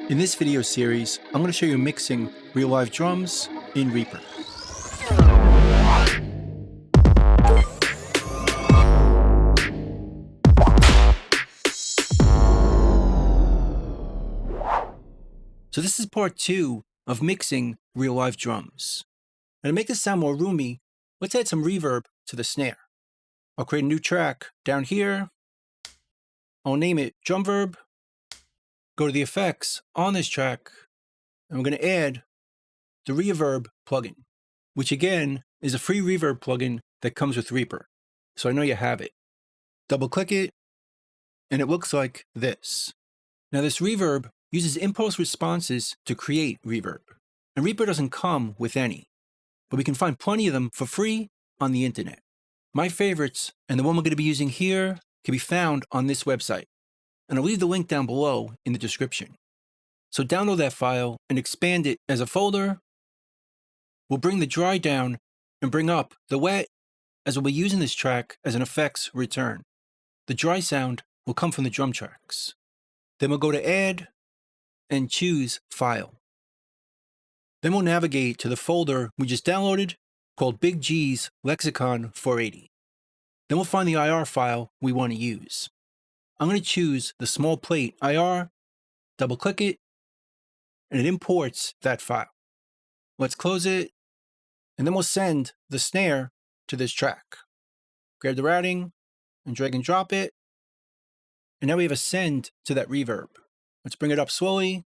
In this video series, I'm going to show you mixing real live drums in Reaper. So this is part 2 of mixing real live drums. And to make this sound more roomy, let's add some reverb to the snare. I'll create a new track down here. I'll name it Drum Verb. Go to the effects on this track, and we're going to add the reverb plugin, which again is a free reverb plugin that comes with Reaper. So I know you have it. Double click it, and it looks like this. Now this reverb uses impulse responses to create reverb, and Reaper doesn't come with any, but we can find plenty of them for free on the internet. My favorites, and the one we're going to be using here, can be found on this website, and I'll leave the link down below in the description. So download that file and expand it as a folder. We'll bring the dry down and bring up the wet, as we'll be using this track as an effects return. The dry sound will come from the drum tracks. Then we'll go to Add and choose File. Then we'll navigate to the folder we just downloaded called Big G's Lexicon 480. Then we'll find the IR file we want to use. I'm going to choose the small plate IR, double click it, and it imports that file. Let's close it, and then we'll send the snare to this track. Grab the routing and drag and drop it, and now we have a send to that reverb. Let's bring it up slowly.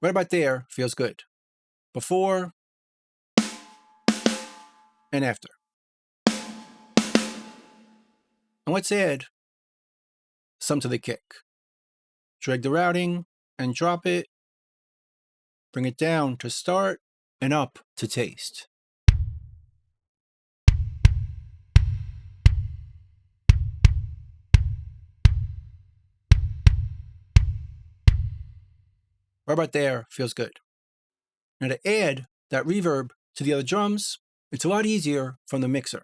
Right about there feels good. Before and after. And let's add some to the kick. Drag the routing and drop it. Bring it down to start and up to taste. Right about there feels good. Now to add that reverb to the other drums, it's a lot easier from the mixer.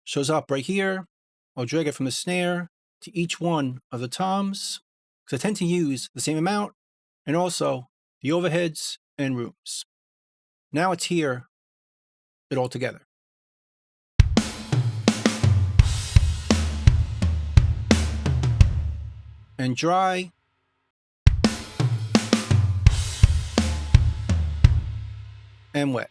Shows up right here. I'll drag it from the snare to each one of the toms, because I tend to use the same amount, and also the overheads and rooms. Now it's here, it all together. And dry. And wet.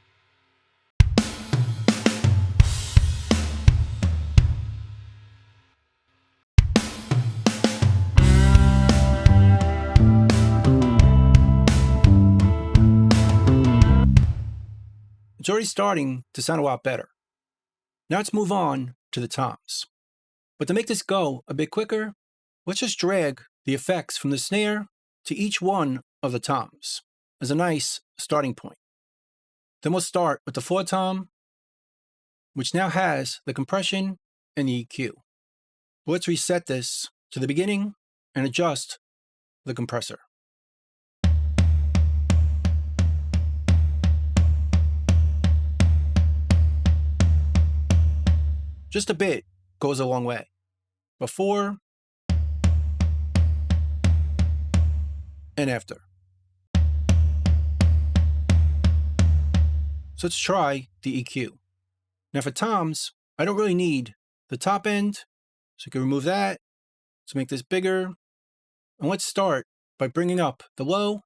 It's already starting to sound a lot better. Now let's move on to the toms. But to make this go a bit quicker, let's just drag the effects from the snare to each one of the toms as a nice starting point. Then we'll start with the floor tom, which now has the compression and the EQ. But let's reset this to the beginning and adjust the compressor. Just a bit goes a long way. Before and after. So let's try the EQ. Now for toms, I don't really need the top end, so you can remove that. Let's make this bigger. And let's start by bringing up the low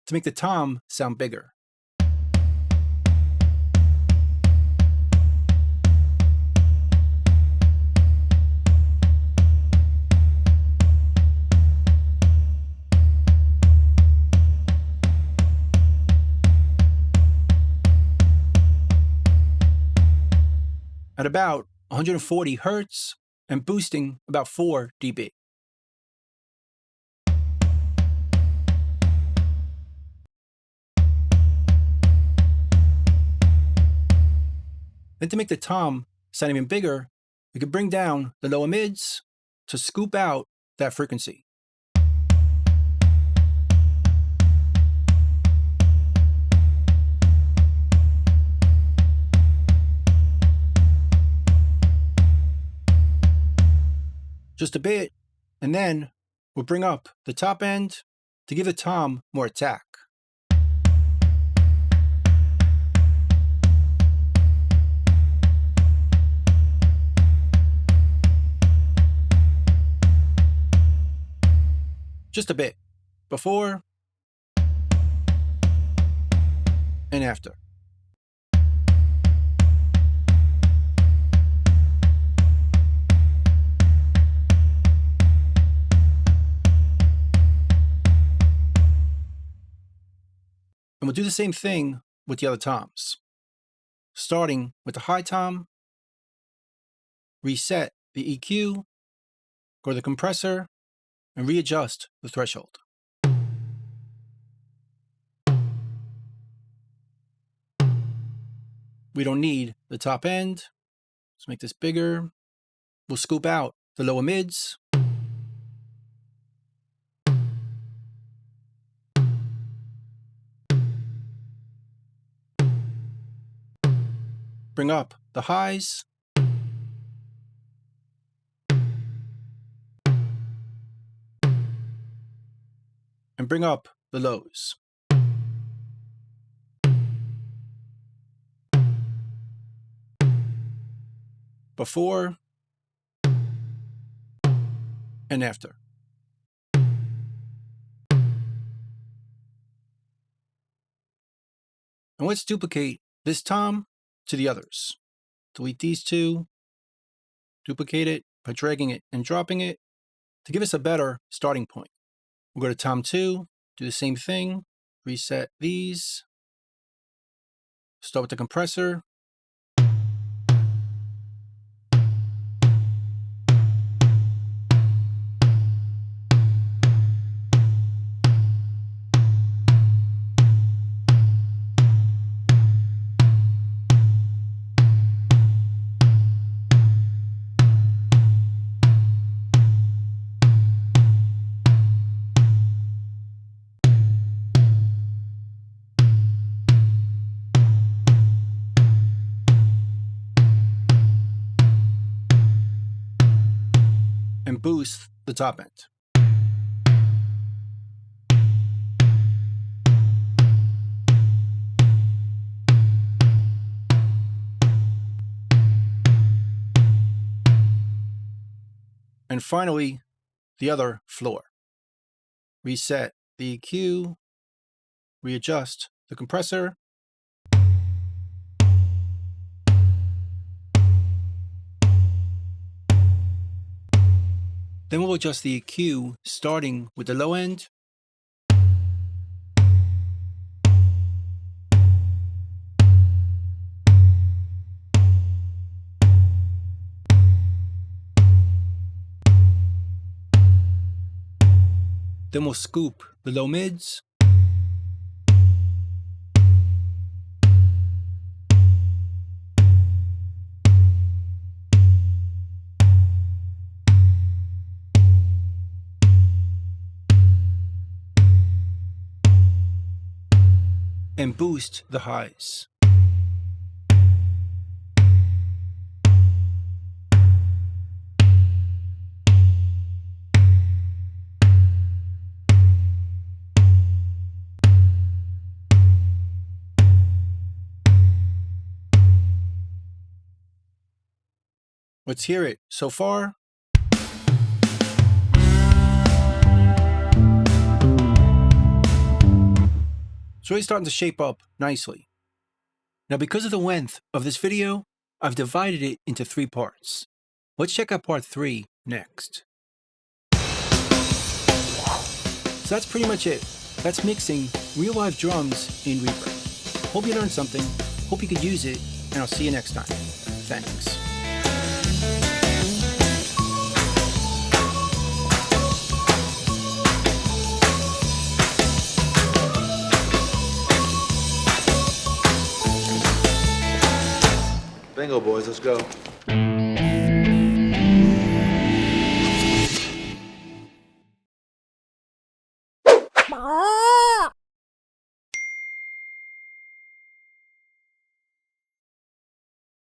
to make the tom sound bigger. At about 140 Hertz and boosting about 4 dB. Then to make the tom sound even bigger, we can bring down the lower mids to scoop out that frequency. just a bit, and then we'll bring up the top end to give the tom more attack. Just a bit, before and after. And we'll do the same thing with the other toms. Starting with the high tom, reset the EQ, go to the compressor, and readjust the threshold. We don't need the top end. Let's make this bigger. We'll scoop out the lower mids. Bring up the highs. And bring up the lows. Before and after. And let's duplicate this tom to the others. Delete these two, duplicate it by dragging it and dropping it to give us a better starting point. We'll go to tom 2, do the same thing, reset these, start with the compressor, and boost the top end. And finally, the other floor. Reset the EQ, readjust the compressor, then we'll adjust the EQ starting with the low end, then we'll scoop the low mids, and boost the highs. Let's hear it so far. It's really starting to shape up nicely. Now, because of the length of this video, I've divided it into 3 parts. Let's check out part 3 next. So that's pretty much it. That's mixing real live drums in Reaper. Hope you learned something, hope you could use it, and I'll see you next time. Thanks. Bingo, boys, let's go. Bye.